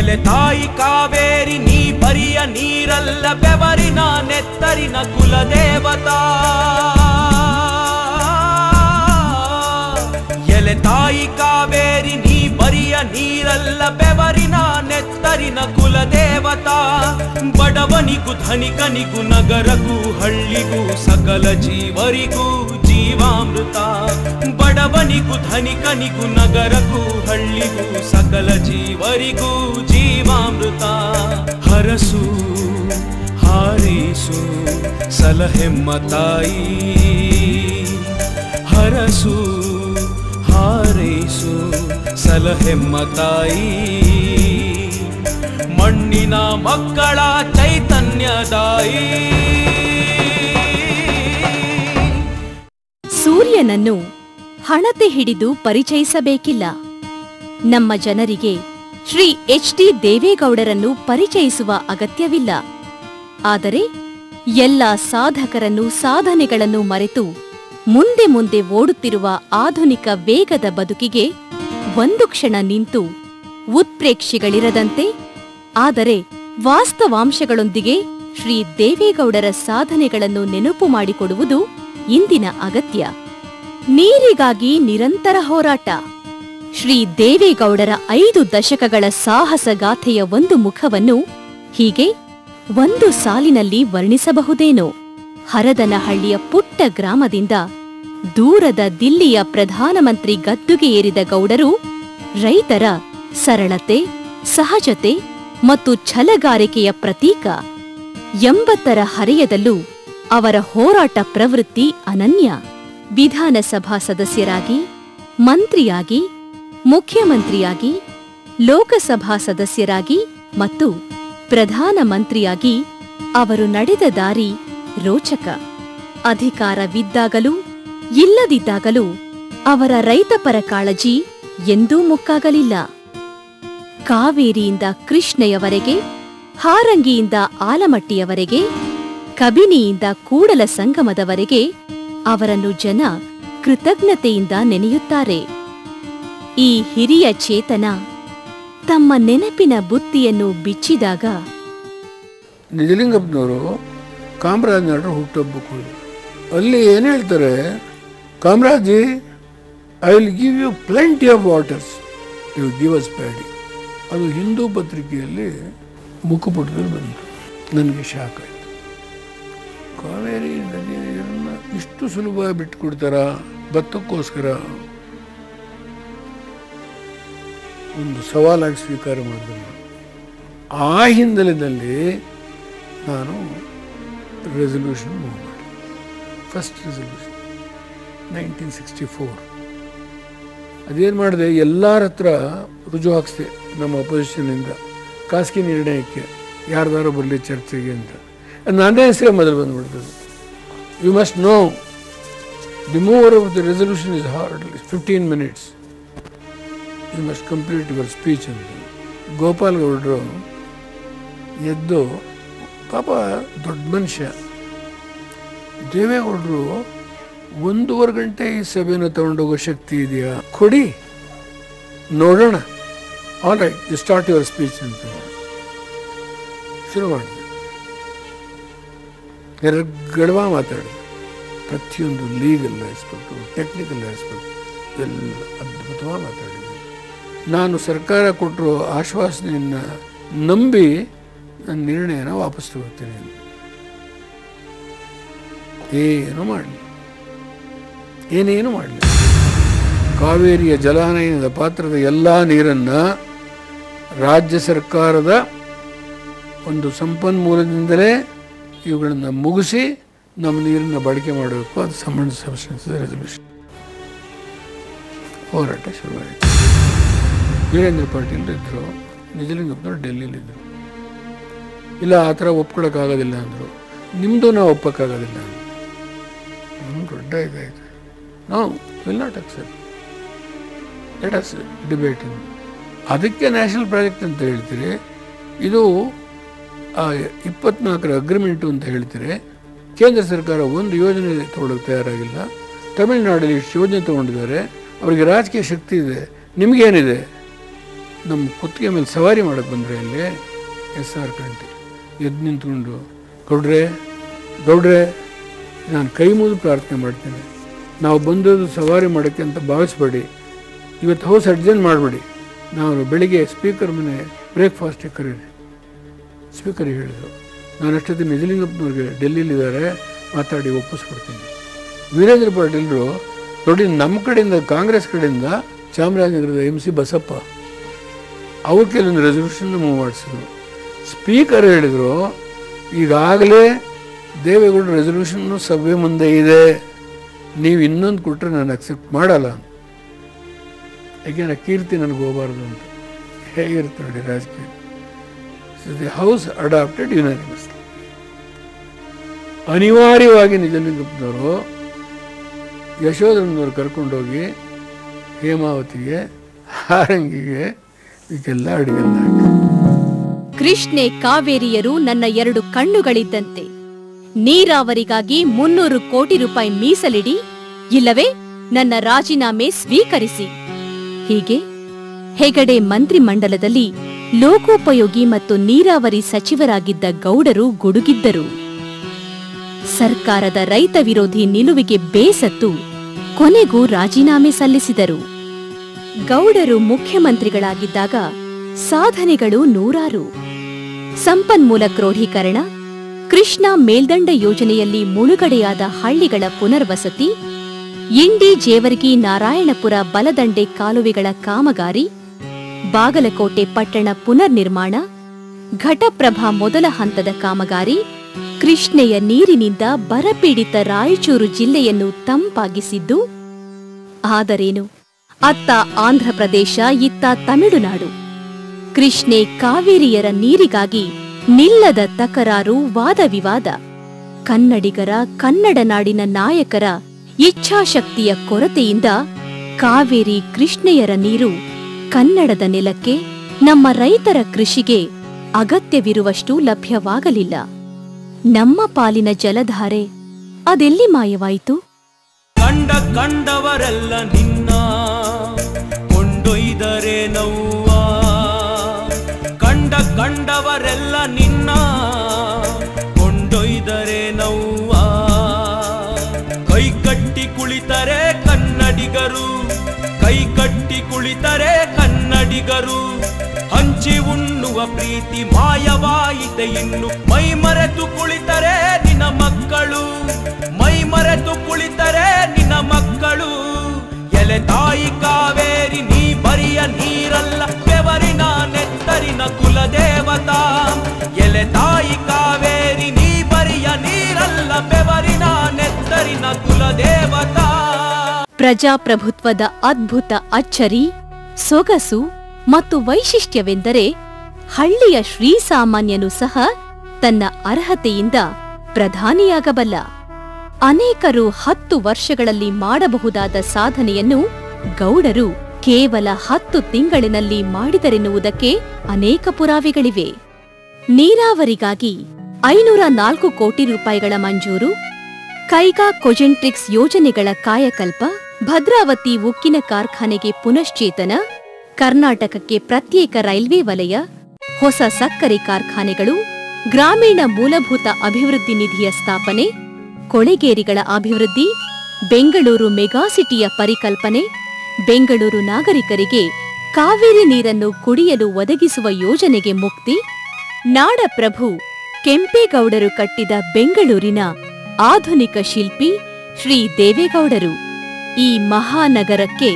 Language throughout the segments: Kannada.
ಎಲೆ ತಾಯಿ ಕಾವೇರಿ ನೀ ಬರಿಯ ನೀರಲ್ಲ ಬೆವರಿನ ನೆತ್ತರಿನ ಕುಲದೇವತಾ. ಎಲೆ ತಾಯಿ ಕಾವೇರಿ ನೀ ಬರಿಯ ನೀರಲ್ಲ ಬೆವರಿನ ನೆತ್ತರಿನ ಕುಲದೇವತಾ. ಬಡವನಿಗೂ ಧನಿಕನಿಗೂ ನಗರಗೂ ಹಳ್ಳಿಗೂ ಸಕಲ ಜೀವರಿಗೂ ಜೀವಾಮೃತ. ಬಡವನಿಗೂ ಧನಿಕನಿಗೂ ನಗರಗೂ ಹಳ್ಳಿಗೂ ಸಕಲ ಜೀವರಿಗೂ ಜೀವಾಮೃತ. ಹರಸು ಹಾರಿಸು ಸಲಹೆಮ್ಮ ತಾಯಿ. ಹರಸು ಹಾರೈಸು ಸಲಹೆಮ್ಮ ತಾಯಿ. ಮಣ್ಣಿನ ಮಕ್ಕಳ ಚೈತನ್ಯದಾಯಿ. ಸೂರ್ಯನನ್ನು ಹಣತೆ ಹಿಡಿದು ಪರಿಚಯಿಸಬೇಕಿಲ್ಲ. ನಮ್ಮ ಜನರಿಗೆ ಶ್ರೀ ಎಚ್.ಡಿ. ದೇವೇಗೌಡರನ್ನು ಪರಿಚಯಿಸುವ ಅಗತ್ಯವಿಲ್ಲ. ಆದರೆ ಎಲ್ಲ ಸಾಧಕರನ್ನು ಸಾಧನೆಗಳನ್ನು ಮರೆತು ಮುಂದೆ ಮುಂದೆ ಓಡುತ್ತಿರುವ ಆಧುನಿಕ ವೇಗದ ಬದುಕಿಗೆ ಒಂದು ಕ್ಷಣ ನಿಂತು ಉತ್ಪ್ರೇಕ್ಷೆಗಳಿರದಂತೆ ಆದರೆ ವಾಸ್ತವಾಂಶಗಳೊಂದಿಗೆ ಶ್ರೀ ದೇವೇಗೌಡರ ಸಾಧನೆಗಳನ್ನು ನೆನಪು ಮಾಡಿಕೊಡುವುದು ಇಂದಿನ ಅಗತ್ಯ. ನೀರಿಗಾಗಿ ನಿರಂತರ ಹೋರಾಟ. ಶ್ರೀ ದೇವೇಗೌಡರ 5 ದಶಕಗಳ ಸಾಹಸಗಾಥೆಯ ಒಂದು ಮುಖವನ್ನು ಹೀಗೆ ಒಂದು ಸಾಲಿನಲ್ಲಿ ವರ್ಣಿಸಬಹುದೇನೋ. ಹರದನಹಳ್ಳಿಯ ಪುಟ್ಟ ಗ್ರಾಮದಿಂದ ದೂರದ ದಿಲ್ಲಿಯ ಪ್ರಧಾನಮಂತ್ರಿ ಗದ್ದುಗೆ ಏರಿದ ಗೌಡರು ರೈತರ ಸರಳತೆ, ಸಹಜತೆ ಮತ್ತು ಛಲಗಾರಿಕೆಯ ಪ್ರತೀಕ. 80ರ ಹರೆಯದಲ್ಲೂ ಅವರ ಹೋರಾಟ ಪ್ರವೃತ್ತಿ ಅನನ್ಯ. ವಿಧಾನಸಭಾ ಸದಸ್ಯರಾಗಿ, ಮಂತ್ರಿಯಾಗಿ, ಮುಖ್ಯಮಂತ್ರಿಯಾಗಿ, ಲೋಕಸಭಾ ಸದಸ್ಯರಾಗಿ ಮತ್ತು ಪ್ರಧಾನಮಂತ್ರಿಯಾಗಿ ಅವರು ನಡೆದ ದಾರಿ ರೋಚಕ. ಅಧಿಕಾರವಿದ್ದಾಗಲೂ ಇಲ್ಲದಿದ್ದಾಗಲೂ ಅವರ ರೈತಪರ ಕಾಳಜಿ ಎಂದೂ ಮುಕ್ಕಾಗಲಿಲ್ಲ. ಕಾವೇರಿಯಿಂದ ಕೃಷ್ಣೆಯವರೆಗೆ, ಹಾರಂಗಿಯಿಂದ ಆಲಮಟ್ಟಿಯವರೆಗೆ, ಕಬಿನಿಯಿಂದ ಕೂಡಲ ಸಂಗಮದವರೆಗೆ ಅವರನ್ನು ಜನ ಕೃತಜ್ಞತೆಯಿಂದ ನೆನೆಯುತ್ತಾರೆ. ಈ ಹಿರಿಯ ಚೇತನ ತಮ್ಮ ನೆನಪಿನ ಬುತ್ತಿಯನ್ನು ಬಿಚ್ಚಿದಾಗ ನಿಜಲಿಂಗಪ್ಪನವರು ಕಾಮರಾಜ್ ನಟರು ಹುಟ್ಟುಹಬ್ಬಕ್ಕೂ ಅಲ್ಲಿ ಏನು ಹೇಳ್ತಾರೆ, ಕಾಮರಾಜಿ I will give you plenty of waters, you give us paddy. ಅದು ಹಿಂದೂ ಪತ್ರಿಕೆಯಲ್ಲಿ ಮುಖಪುಟದಲ್ಲಿ ಬಂತು. ನನಗೆ ಶಾಕ್ ಆಯಿತು. ಕಾವೇರಿ ನದಿಯನ್ನು ಇಷ್ಟು ಸುಲಭ ಬಿಟ್ಟುಕೊಡ್ತಾರ ಭತ್ತಕ್ಕೋಸ್ಕರ? ಒಂದು ಸವಾಲಾಗಿ ಸ್ವೀಕಾರ ಮಾಡಿದೆ. ಆ ಹಿನ್ನೆಲೆಯಲ್ಲಿ ನಾನು ರೆಸಲ್ಯೂಷನ್ ಮೂವ್ ಮಾಡಿ, ಫಸ್ಟ್ ರೆಸಲ್ಯೂಷನ್ 1964. ಅದೇನು ಮಾಡಿದೆ, ಎಲ್ಲರ ಹತ್ರ ರುಜು ಹಾಕಿಸ್ದೆ ನಮ್ಮ ಅಪೋಸಿಷನಿಂದ ಖಾಸಗಿ ನಿರ್ಣಯಕ್ಕೆ ಯಾರ್ದಾರು ಬರಲಿ ಚರ್ಚೆಗೆ ಅಂತ. ನಾನೇ ಹೆಸರೇ ಮೊದಲು ಬಂದುಬಿಡ್ತದೆ. You must know the mover of the resolution is hard 15 minutes. You must complete your speech ಅಂತ. ಗೋಪಾಲ್ ಗೌಡರು ಎದ್ದು, ಪಾಪ ದೊಡ್ಡ ಮನುಷ್ಯ, ದೇವೇಗೌಡರು 1.5 ಗಂಟೆ ಈ ಸಭೆಯನ್ನು ತಗೊಂಡೋಗೋ ಶಕ್ತಿ ಇದೆಯಾ, ಕೊಡಿ ನೋಡೋಣ, all right you start your speech ಅಂತ ಶುರು ಮಾಡಿದೆ. ಗಡವ ಮಾತಾಡಿದೆ. ಪ್ರತಿಯೊಂದು ಲೀಗಲ್ ಆಸ್ಪೆಕ್ಟು, ಟೆಕ್ನಿಕಲ್ ಆಸ್ಪೆಕ್ಟ್ ಎಲ್ಲ ಅದ್ಭುತವಾಗಿ ಮಾತಾಡಿದೆ. ನಾನು ಸರ್ಕಾರ ಕೊಟ್ಟಿರೋ ಆಶ್ವಾಸನೆಯನ್ನು ನಂಬಿ ನನ್ನ ನಿರ್ಣಯನ ವಾಪಸ್ ತಗೋತೀನಿ. ಏನೇನು ಮಾಡಲಿ. ಕಾವೇರಿಯ ಜಲಾನಯನದ ಪಾತ್ರದ ಎಲ್ಲ ನೀರನ್ನು ರಾಜ್ಯ ಸರ್ಕಾರದ ಒಂದು ಸಂಪನ್ಮೂಲದಿಂದಲೇ ಇವುಗಳನ್ನು ಮುಗಿಸಿ ನಮ್ಮ ನೀರನ್ನು ಬಳಕೆ ಮಾಡಬೇಕು. ಅದು ಸಂಬಂಧಿಸಿದ ರೆಸಲ್ಯೂಷನ್ ಹೋರಾಟ ಶುರುವಾಯಿತು. ವೀರೇಂದ್ರ ಪಾಟೀಲ್ ಇದ್ದರು, ನಿಜಲಿಂಗಪ್ಪನವರು ಡೆಲ್ಲಿಲಿದ್ದರು. ಇಲ್ಲ, ಆ ಥರ ಒಪ್ಕೊಳ್ಳೋಕ್ಕಾಗೋದಿಲ್ಲ ಅಂದರು. ನಿಮ್ಮದು ನಾವು ಒಪ್ಪಕ್ಕಾಗೋದಿಲ್ಲ ಅಂದರು. ದೊಡ್ಡ ಇದಾಯಿತು. ನಾವು will not accept, let us debate. ಅದಕ್ಕೆ ನ್ಯಾಷನಲ್ ಪ್ರಾಜೆಕ್ಟ್ ಅಂತ ಹೇಳ್ತೀರಿ, ಇದು 24ರ ಅಗ್ರಿಮೆಂಟು ಅಂತ ಹೇಳ್ತೀರಿ. ಕೇಂದ್ರ ಸರ್ಕಾರ ಒಂದು ಯೋಜನೆ ತೊಗೊಳಕ್ಕೆ ತಯಾರಾಗಿಲ್ಲ. ತಮಿಳುನಾಡಲ್ಲಿ ಇಷ್ಟು ಯೋಜನೆ ತೊಗೊಂಡಿದ್ದಾರೆ, ಅವರಿಗೆ ರಾಜಕೀಯ ಶಕ್ತಿ ಇದೆ, ನಿಮಗೇನಿದೆ? ನಮ್ಮ ಕುತ್ತಿಗೆ ಮೇಲೆ ಸವಾರಿ ಮಾಡಕ್ಕೆ ಬಂದರೆ ಅಲ್ಲಿ SR ಕಂಠಿ ಎದ್ದು ನಿಂತ್ಕೊಂಡು, ಗೌಡ್ರೆ ನಾನು ಕೈ ಮುಗಿದು ಪ್ರಾರ್ಥನೆ ಮಾಡ್ತೇನೆ, ನಾವು ಬಂದದ್ದು ಸವಾರಿ ಮಾಡೋಕ್ಕೆ ಅಂತ ಭಾವಿಸ್ಬೇಡಿ, ಇವತ್ತು ಹೌಸ್ ಅಡ್ಜನ್ ಮಾಡಬೇಡಿ, ನಾವು ಬೆಳಿಗ್ಗೆ ಸ್ಪೀಕರ್ ಮನೆ ಬ್ರೇಕ್ಫಾಸ್ಟಿಗೆ ಕರೀರಿ. ಸ್ಪೀಕರಿಗೆ ಹೇಳಿದರು. ನಾನು ಅಷ್ಟೊತ್ತಿಗೆ ನಿಜಲಿಂಗಪ್ಪನವ್ರಿಗೆ ಡೆಲ್ಲಿಲಿದ್ದಾರೆ, ಮಾತಾಡಿ ಒಪ್ಪಿಸ್ಬಿಡ್ತೀನಿ. ವೀರೇಂದ್ರ ಪಾಟೀಲರು ನೋಡಿ, ನಮ್ಮ ಕಡೆಯಿಂದ ಕಾಂಗ್ರೆಸ್ ಕಡೆಯಿಂದ ಚಾಮರಾಜನಗರದ MC ಬಸಪ್ಪ ಅವ್ರ ಕೆಲವೊಂದು ರೆಸಲ್ಯೂಷನ್ ಮೂವ್ ಮಾಡಿಸಿದ್ರು. ಸ್ಪೀಕರ್ ಹೇಳಿದರು, ಈಗಾಗಲೇ ದೇವೇಗೌಡ ರೆಸಲ್ಯೂಷನ್ನು ಸಭೆ ಮುಂದೆ ಇದೆ, ನೀವು ಇನ್ನೊಂದು ಕೊಟ್ಟರೆ ನಾನು ಅಕ್ಸೆಪ್ಟ್ ಮಾಡಲ್ಲ, ಯಾಕೆಂದರೆ ಕೀರ್ತಿ ನನಗೆ ಹೋಗಬಾರ್ದು ಅಂತ. ಹೇಗಿರುತ್ತೆ ನೋಡಿ ರಾಜಕೀಯ. The house adopted unanimously. ಅನಿವಾರ್ಯವಾಗಿ ನಿಜಲಿಂಗಪ್ಪನವರು ಯಶೋಧರನವರು ಕರ್ಕೊಂಡೋಗಿ ಹೇಮಾವತಿಗೆ, ಹಾರಂಗಿಗೆ ಇದೆಲ್ಲ ಅಡಿಗೆಲ್ಲ ಹಾಕಿ. ಕೃಷ್ಣೆ ಕಾವೇರಿಯರು ನನ್ನ 2 ಕಣ್ಣುಗಳಿದ್ದಂತೆ. ನೀರಾವರಿಗಾಗಿ 300 ಕೋಟಿ ರೂಪಾಯಿ ಮೀಸಲಿಡಿ, ಇಲ್ಲವೇ ನನ್ನ ರಾಜೀನಾಮೆ ಸ್ವೀಕರಿಸಿ. ಹೀಗೆ ಹೆಗಡೆ ಮಂತ್ರಿಮಂಡಲದಲ್ಲಿ ಲೋಕೋಪಯೋಗಿ ಮತ್ತು ನೀರಾವರಿ ಸಚಿವರಾಗಿದ್ದ ಗೌಡರು ಗುಡುಗಿದ್ದರು. ಸರ್ಕಾರದ ರೈತ ವಿರೋಧಿ ನಿಲುವಿಗೆ ಬೇಸತ್ತು ಕೊನೆಗೂ ರಾಜೀನಾಮೆ ಸಲ್ಲಿಸಿದರು. ಗೌಡರು ಮುಖ್ಯಮಂತ್ರಿಗಳಾಗಿದ್ದಾಗ ಸಾಧನೆಗಳು ನೂರಾರು. ಸಂಪನ್ಮೂಲ ಕ್ರೋಢೀಕರಣ, ಕೃಷ್ಣಾ ಮೇಲ್ದಂಡ ಯೋಜನೆಯಲ್ಲಿ ಮುಳುಗಡೆಯಾದ ಹಳ್ಳಿಗಳ ಪುನರ್ವಸತಿ, ಇಂಡಿ ಜೇವರ್ಗಿ ನಾರಾಯಣಪುರ ಬಲದಂಡೆ ಕಾಲುವೆಗಳ ಕಾಮಗಾರಿ, ಬಾಗಲಕೋಟೆ ಪಟ್ಟಣ ಪುನರ್ನಿರ್ಮಾಣ, ಘಟಪ್ರಭಾ ಮೊದಲ ಹಂತದ ಕಾಮಗಾರಿ, ಕೃಷ್ಣೆಯ ನೀರಿನಿಂದ ಬರಪೀಡಿತ ರಾಯಚೂರು ಜಿಲ್ಲೆಯನ್ನು ತಂಪಾಗಿಸಿದ್ದು. ಆದರೇನು, ಅತ್ತ ಆಂಧ್ರಪ್ರದೇಶ, ಇತ್ತ ತಮಿಳುನಾಡು. ಕೃಷ್ಣೆ ಕಾವೇರಿಯರ ನೀರಿಗಾಗಿ ನಿಲ್ಲದ ತಕರಾರು, ವಾದವಿವಾದ. ಕನ್ನಡಿಗರ, ಕನ್ನಡ ನಾಡಿನ ನಾಯಕರ ಇಚ್ಛಾಶಕ್ತಿಯ ಕೊರತೆಯಿಂದ ಕಾವೇರಿ ಕೃಷ್ಣೆಯರ ನೀರು ಕನ್ನಡದ ನೆಲಕ್ಕೆ, ನಮ್ಮ ರೈತರ ಕೃಷಿಗೆ ಅಗತ್ಯವಿರುವಷ್ಟು ಲಭ್ಯವಾಗಲಿಲ್ಲ. ನಮ್ಮ ಪಾಲಿನ ಜಲಧಾರೆ ಅದೆಲ್ಲಿ ಮಾಯವಾಯಿತು? ಕಂಡವರೆಲ್ಲ ನಿನ್ನ ಕೊಂಡೊಯ್ದರೆ ನೋವ್ವ, ಕಂಡವರೆಲ್ಲ ನಿನ್ನ ಕೊಂಡೊಯ್ದರೆ ನೋವ್ವ. ಕೈಕಟ್ಟಿ ಕುಳಿತರೆ ಕನ್ನಡಿಗರು, ಕೈಕಟ್ಟಿ ಕುಳಿತರೆ ಕನ್ನಡಿಗರು. ಹಂಚಿ ಉಣ್ಣುವ ಪ್ರೀತಿ ಮಾಯವಾಯಿತೆ ಇನ್ನು, ಮೈ ಮರೆತು ಕುಳಿತರೆ ನಿನ್ನ ಮಕ್ಕಳು, ಮೈ ಮರೆತು ಕುಳಿತರೆ ನಿನ್ನ ಮಕ್ಕಳು. ಎಲೆ ತಾಯಿ ಕಾವೇರಿ ನೀ ಬರಿಯ ನೀರಲ್ಲ, ಬೆವರಿನ ನೆತ್ತರಿನ ಕುಲದೇವತಾ. ಎಲೆ ತಾಯಿ ಕಾವೇರಿ ನೀ ಬರಿಯ ನೀರಲ್ಲ, ಬೆವರಿನ ನೆತ್ತರಿನ ಕುಲದೇವತಾ. ಪ್ರಜಾಪ್ರಭುತ್ವದ ಅದ್ಭುತ ಅಚ್ಚರಿ, ಸೊಗಸು ಮತ್ತು ವೈಶಿಷ್ಟ್ಯವೆಂದರೆ ಹಳ್ಳಿಯ ಶ್ರೀಸಾಮಾನ್ಯನು ಸಹ ತನ್ನ ಅರ್ಹತೆಯಿಂದ ಪ್ರಧಾನಿಯಾಗಬಲ್ಲ. ಅನೇಕರು 10 ವರ್ಷಗಳಲ್ಲಿ ಮಾಡಬಹುದಾದ ಸಾಧನೆಯನ್ನು ಗೌಡರು ಕೇವಲ 10 ತಿಂಗಳಿನಲ್ಲಿ ಮಾಡಿದರೆನ್ನುವುದಕ್ಕೆ ಅನೇಕ ಪುರಾವೆಗಳಿವೆ. ನೀರಾವರಿಗಾಗಿ 504 ಕೋಟಿ ರೂಪಾಯಿಗಳ ಮಂಜೂರು, ಕೈಗಾ ಕೊಜೆಂಟ್ರಿಕ್ಸ್ ಯೋಜನೆಗಳ ಕಾಯಕಲ್ಪ, ಭದ್ರಾವತಿ ಉಕ್ಕಿನ ಕಾರ್ಖಾನೆಗೆ ಪುನಶ್ಚೇತನ, ಕರ್ನಾಟಕಕ್ಕೆ ಪ್ರತ್ಯೇಕ ರೈಲ್ವೆ ವಲಯ, ಹೊಸ ಸಕ್ಕರೆ ಕಾರ್ಖಾನೆಗಳು, ಗ್ರಾಮೀಣ ಮೂಲಭೂತ ಅಭಿವೃದ್ಧಿ ನಿಧಿಯ ಸ್ಥಾಪನೆ, ಕೊಳೆಗೇರಿಗಳ ಅಭಿವೃದ್ಧಿ, ಬೆಂಗಳೂರು ಮೆಗಾಸಿಟಿಯ ಪರಿಕಲ್ಪನೆ, ಬೆಂಗಳೂರು ನಾಗರಿಕರಿಗೆ ಕಾವೇರಿ ನೀರನ್ನು ಕುಡಿಯಲು ಒದಗಿಸುವ ಯೋಜನೆಗೆ ಮುಕ್ತಿ, ನಾಡಪ್ರಭು ಕೆಂಪೇಗೌಡರು ಕಟ್ಟಿದ ಬೆಂಗಳೂರಿನ ಆಧುನಿಕ ಶಿಲ್ಪಿ ಶ್ರೀ ದೇವೇಗೌಡರು. ಈ ಮಹಾನಗರಕ್ಕೆ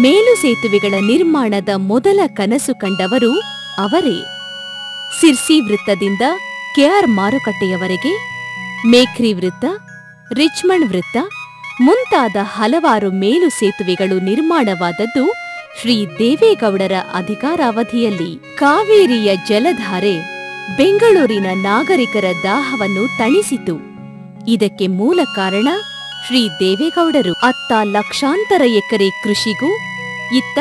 ಮೇಲು ಸೇತುವೆಗಳ ನಿರ್ಮಾಣದ ಮೊದಲ ಕನಸು ಕಂಡವರು ಅವರೇ. ಸಿರ್ಸಿ ವೃತ್ತದಿಂದ KR ಮಾರುಕಟ್ಟೆಯವರೆಗೆ, ಮೇಖ್ರಿ ವೃತ್ತ, ರಿಚ್ಮಂಡ್ ವೃತ್ತ ಮುಂತಾದ ಹಲವಾರು ಮೇಲು ಸೇತುವೆಗಳು ನಿರ್ಮಾಣವಾದದ್ದು ಶ್ರೀ ದೇವೇಗೌಡರ ಅಧಿಕಾರಾವಧಿಯಲ್ಲಿ. ಕಾವೇರಿಯ ಜಲಧಾರೆ ಬೆಂಗಳೂರಿನ ನಾಗರಿಕರ ದಾಹವನ್ನು ತಣಿಸಿತು. ಇದಕ್ಕೆ ಮೂಲ ಕಾರಣ ಶ್ರೀ ದೇವೇಗೌಡರು. ಅತ್ತ ಲಕ್ಷಾಂತರ ಎಕರೆ ಕೃಷಿಗೂ, ಇತ್ತ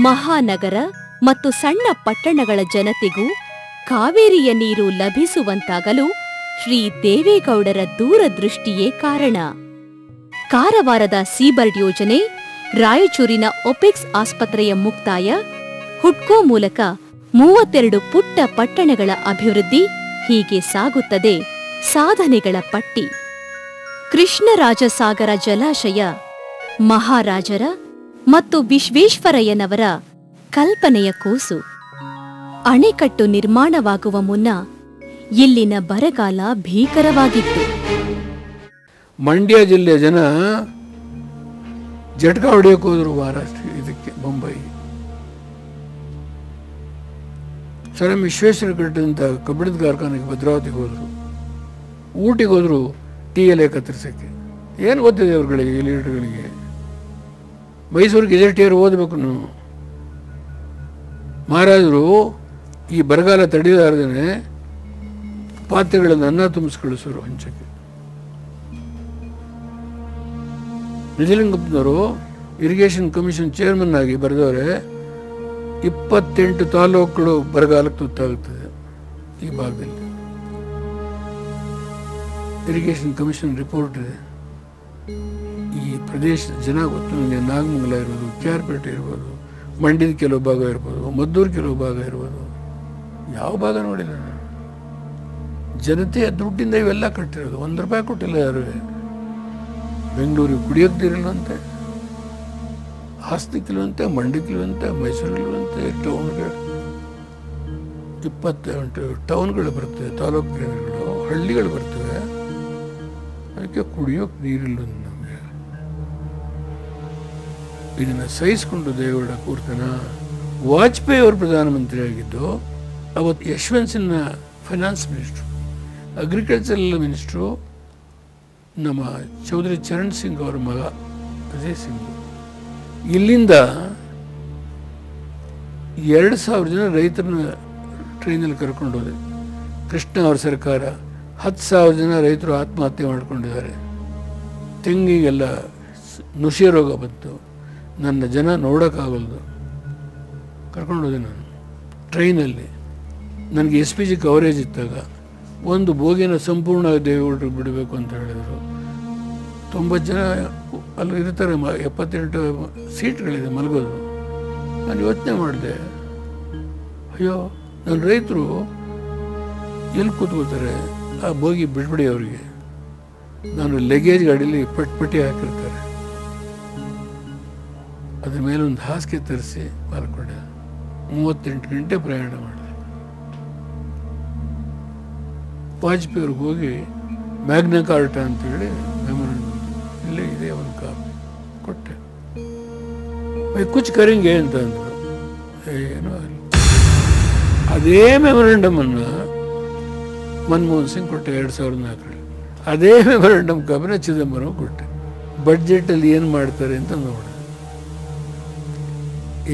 ಮಹಾನಗರ ಮತ್ತು ಸಣ್ಣ ಪಟ್ಟಣಗಳ ಜನತೆಗೂ ಕಾವೇರಿಯ ನೀರು ಲಭಿಸುವಂತಾಗಲು ಶ್ರೀ ದೇವೇಗೌಡರ ದೂರದೃಷ್ಟಿಯೇ ಕಾರಣ. ಕಾರವಾರದ ಸೀಬರ್ಡ್ ಯೋಜನೆ, ರಾಯಚೂರಿನ ಒಪೆಕ್ಸ್ ಆಸ್ಪತ್ರೆಯ ಮುಕ್ತಾಯ, ಹುಡ್ಕೋ ಮೂಲಕ 32 ಪುಟ್ಟ ಪಟ್ಟಣಗಳ ಅಭಿವೃದ್ಧಿ. ಹೀಗೆ ಸಾಗುತ್ತದೆ ಸಾಧನೆಗಳ ಪಟ್ಟಿ. ಕೃಷ್ಣರಾಜಸಾಗರ ಜಲಾಶಯ ಮಹಾರಾಜರ ಮತ್ತು ವಿಶ್ವೇಶ್ವರಯ್ಯನವರ ಕಲ್ಪನೆಯ ಕೂಸು. ಅಣೆಕಟ್ಟು ನಿರ್ಮಾಣವಾಗುವ ಮುನ್ನ ಇಲ್ಲಿನ ಬರಗಾಲ ಭೀಕರವಾಗಿತ್ತು. ಮಂಡ್ಯ ಜಿಲ್ಲೆಯ ಜನ ಜಟ್ಕ ಹೊಡೆಯಕ್ಕೆ ಹೋದ್ರು ಮಹಾರಾಷ್ಟ್ರ ಇದಕ್ಕೆ ಬೊಂಬೈ. ಸರ್ ಎಂ ವಿಶ್ವೇಶ್ವರ ಕಟ್ಟಿದಂಥ ಕಬ್ಬಿಣದ ಕಾರ್ಖಾನೆಗೆ ಭದ್ರಾವತಿಗೆ ಹೋದರು, ಊಟಿಗೆ ಹೋದರು ಟೀ ಎಲೆ ಕತ್ತರಿಸೋಕ್ಕೆ. ಏನು ಗೊತ್ತಿದೆ ಅವ್ರುಗಳಿಗೆ, ಲೀಡರ್ಗಳಿಗೆ? ಮೈಸೂರು ಗೆಜೆಟಿಯರ್ ಓದಬೇಕು ನೀವು. ಮಹಾರಾಜರು ಈ ಬರಗಾಲ ತಡೆಯಲಾರ್ದೇ ಪಾತ್ರೆಗಳನ್ನು ಅನ್ನ ತುಂಬಿಸಿ ಕಳಿಸೋರು ಹಂಚಕ್ಕೆ. ನಿಜಲಿಂಗಪ್ಪನವರು ಇರಿಗೇಷನ್ ಕಮಿಷನ್ ಚೇರ್ಮನ್ ಆಗಿ ಬರೆದವರೆ 28 ತಾಲೂಕುಗಳು ಬರಗಾಲಕ್ಕೆ ತುತ್ತಾಗುತ್ತದೆ ಈ ಭಾಗದಲ್ಲಿ. ಇರಿಗೇಷನ್ ಕಮಿಷನ್ ರಿಪೋರ್ಟ್ ಇದೆ. ಈ ಪ್ರದೇಶದ ಜನ ಗೊತ್ತು ನನಗೆ. ನಾಗಮಂಗಲ ಇರ್ಬೋದು, ಕ್ಯಾರ್ಪೇಟೆ ಇರ್ಬೋದು, ಮಂಡ್ಯದ ಕೆಲವು ಭಾಗ ಇರ್ಬೋದು, ಮದ್ದೂರು ಕೆಲವು ಭಾಗ ಇರ್ಬೋದು. ಯಾವ ಭಾಗ ನೋಡಿಲ್ಲ ನಾನು. ಜನತೆಯ ದುಡ್ಡಿಂದ ಇವೆಲ್ಲ ಕಟ್ಟಿರೋದು. 1 ರೂಪಾಯಿ ಕೊಟ್ಟಿಲ್ಲ ಯಾರು. ಬೆಂಗಳೂರಿಗೆ ಕುಡಿಯೋಕ್ತಿರಲ್ವಂತೆ, ಹಾಸನಕ್ಕಿಲ್ವಂತೆ, ಮಂಡ್ಯಕ್ಕಿಲ್ವಂತೆ, ಮೈಸೂರಿಗಿಲ್ವಂತೆ. ಟೌನ್ಗಳು 28 ಟೌನ್ಗಳು ಬರ್ತವೆ, ತಾಲೂಕು ಕೇಂದ್ರಗಳು, ಹಳ್ಳಿಗಳು ಬರ್ತವೆ. ಅದಕ್ಕೆ ಕುಡಿಯೋಕೆ ನೀರಿಲ್ಲ ನಮಗೆ. ಇದನ್ನು ಸಹಿಸ್ಕೊಂಡು ದೇವೇಗೌಡ ಕೂರ್ತನ. ವಾಜಪೇಯಿ ಅವರು ಪ್ರಧಾನಮಂತ್ರಿ ಆಗಿದ್ದು, ಅವತ್ತು Yashwant Sinha finance minister, agricultural minister ನಮ್ಮ ಚೌಧರಿ ಚರಣ್ ಸಿಂಗ್ ಅವರ ಮಗ ಅಜಯ್ ಸಿಂಗ್. ಇಲ್ಲಿಂದ 2,000 ಜನ ರೈತರನ್ನ ಟ್ರೈನಲ್ಲಿ ಕರ್ಕೊಂಡು ಹೋದೆ. ಕೃಷ್ಣ ಅವ್ರ ಸರ್ಕಾರ 10,000 ಜನ ರೈತರು ಆತ್ಮಹತ್ಯೆ ಮಾಡ್ಕೊಂಡಿದ್ದಾರೆ. ತೆಂಗಿಗೆಲ್ಲ ನುಷಿ ರೋಗ ಬಂತು. ನನ್ನ ಜನ ನೋಡೋಕ್ಕಾಗಲ್ದು. ಕರ್ಕೊಂಡು ಹೋದೆ ನಾನು ಟ್ರೈನಲ್ಲಿ. ನನಗೆ SPG ಕವರೇಜ್ ಇದ್ದಾಗ ಒಂದು ಬೋಗಿನ ಸಂಪೂರ್ಣ ದೇವೇಗೌಡರಿಗೆ ಬಿಡಬೇಕು ಅಂತ ಹೇಳಿದರು. 90 ಜನ ಅಲ್ಲಿ ಇರ್ತಾರೆ, 78 ಸೀಟ್ಗಳಿದೆ ಮಲಗೋದು. ನಾನು ಯೋಚನೆ ಮಾಡಿದೆ, ಅಯ್ಯೋ ನನ್ನ ರೈತರು ಎಲ್ಲಿ ಕೂತ್ಕೋತಾರೆ, ಆ ಬೋಗಿ ಬಿಡ್ಬಿಡಿ ಅವರಿಗೆ. ನಾನು ಲಗೇಜ್ ಗಾಡೀಲಿ ಪಟ್ಟಿ ಹಾಕಿರ್ತಾರೆ, ಅದ್ರ ಮೇಲೆ ಒಂದು ಹಾಸಿಗೆ ತರಿಸಿ ಮಲ್ಕೊಂಡೆ. 38 ಗಂಟೆ ಪ್ರಯಾಣ ಮಾಡಿದೆ. ವಾಜಪೇಯಿ ಅವ್ರಿಗೆ ಹೋಗಿ ಮ್ಯಾಗ್ನಾ ಕಾರ್ಟಾ ಅಂತೇಳಿ ಮೆಮೊರಂಡಮ್ ಇಲ್ಲೇ ಇದೆ ಒಂದು ಕಾಪಿ ಕೊಟ್ಟೆ. ಕುಚ್ ಕರಿಂಗೆ ಅಂತ ಅಂದರು. ಏನೋ ಅದೇ ಮೆಮೊರಂಡಮನ್ನು ಮನಮೋಹನ್ ಸಿಂಗ್ ಕೊಟ್ಟೆ 2004ರಲ್ಲಿ. ಅದೇ ಮೆಮೊರಂಡಮ್ ಕಾಪಿನ ಚಿದಂಬರಂ ಕೊಟ್ಟೆ. ಬಡ್ಜೆಟಲ್ಲಿ ಏನು ಮಾಡ್ತಾರೆ ಅಂತ ನೋಡಿದೆ.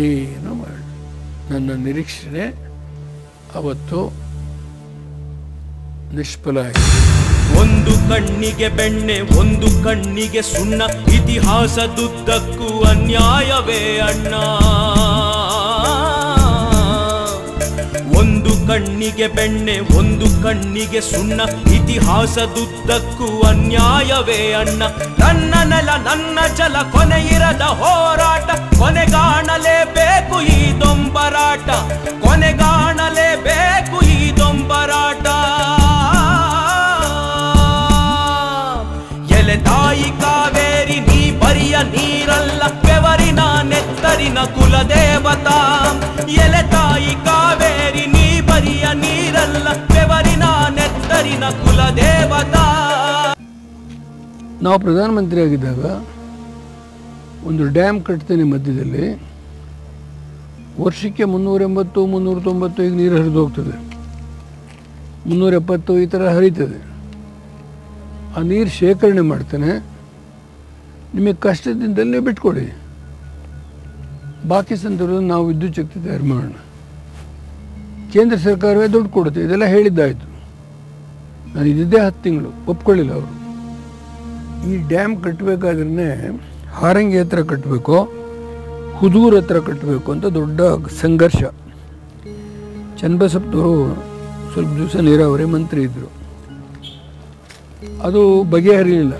ಏನೋ ಮಾಡಿ ನನ್ನ ನಿರೀಕ್ಷಣೆ ಅವತ್ತು ನಿಷ್ಫಲ ಆಯಿತು. ಒಂದು ಕಣ್ಣಿಗೆ ಬೆಣ್ಣೆ, ಒಂದು ಕಣ್ಣಿಗೆ ಸುಣ್ಣ, ಇತಿಹಾಸದುದ್ದಕ್ಕೂ ಅನ್ಯಾಯವೇ ಅಣ್ಣ. ಒಂದು ಕಣ್ಣಿಗೆ ಬೆಣ್ಣೆ, ಒಂದು ಕಣ್ಣಿಗೆ ಸುಣ್ಣ, ಇತಿಹಾಸದುದ್ದಕ್ಕೂ ಅನ್ಯಾಯವೇ ಅಣ್ಣ. ನನ್ನ ನೆಲ ನನ್ನ ಜಲ ಕೊನೆಯಿರದ ಹೋರಾಟ, ಕೊನೆಗಾಣಲೇಬೇಕು ಈ ದೊಂಬರಾಟ, ಕೊನೆಗಾಣಲೇಬೇಕು ಈ ದೊಂಬರಾಟ. ಎಲೆ ತಾಯಿ ಕಾವೇರಿ ನೀ ಬರಿಯ ನೀರಲ್ಲ, ಬೆವರಿನ ನೆತ್ತರಿನ ಕುಲದೇವತಾ. ಎಲೆ ತಾಯಿ ಕಾವೇರಿ ನೀ ಬರಿಯ ನೀರಲ್ಲ, ಬೆವರಿನ ನೆತ್ತರಿನ ಕುಲದೇವತಾ. ನಾವು ಪ್ರಧಾನಮಂತ್ರಿ ಆಗಿದ್ದಾಗ ಒಂದು ಡ್ಯಾಮ್ ಕಟ್ತೇನೆ ಮಧ್ಯದಲ್ಲಿ. ವರ್ಷಕ್ಕೆ 380, 390 ಈಗ ನೀರು ಹರಿದು ಹೋಗ್ತದೆ. 370 ಈ ಥರ ಹರಿತದೆ. ಆ ನೀರು ಶೇಖರಣೆ ಮಾಡ್ತಾನೆ. ನಿಮಗೆ ಕಷ್ಟದಿಂದಲೇ ಬಿಟ್ಕೊಡಿ, ಬಾಕಿ ಸಂದರ್ಭದಲ್ಲಿ ನಾವು ವಿದ್ಯುತ್ ಶಕ್ತಿ ತಯಾರು ಮಾಡೋಣ. ಕೇಂದ್ರ ಸರ್ಕಾರವೇ ದುಡ್ಡು ಕೊಡುತ್ತೆ. ಇದೆಲ್ಲ ಹೇಳಿದ್ದಾಯಿತು. ನಾನು ಇದ್ದಿದ್ದೇ 10 ತಿಂಗಳು, ಒಪ್ಕೊಳ್ಳಿಲ್ಲ ಅವರು. ಈ ಡ್ಯಾಮ್ ಕಟ್ಟಬೇಕಾದ್ರೆ ಹಾರಂಗಿ ಹತ್ರ ಕಟ್ಟಬೇಕು, ಹುದೂರು ಹತ್ರ ಕಟ್ಟಬೇಕು ಅಂತ ದೊಡ್ಡ ಸಂಘರ್ಷ. ಚನ್ನಬಸಪ್ಪನವರು ಸ್ವಲ್ಪ ದಿವಸ ನೀರಾವರಿ ಮಂತ್ರಿ ಇದ್ದರು. ಅದು ಬಗೆಹರಿಲಿಲ್ಲ.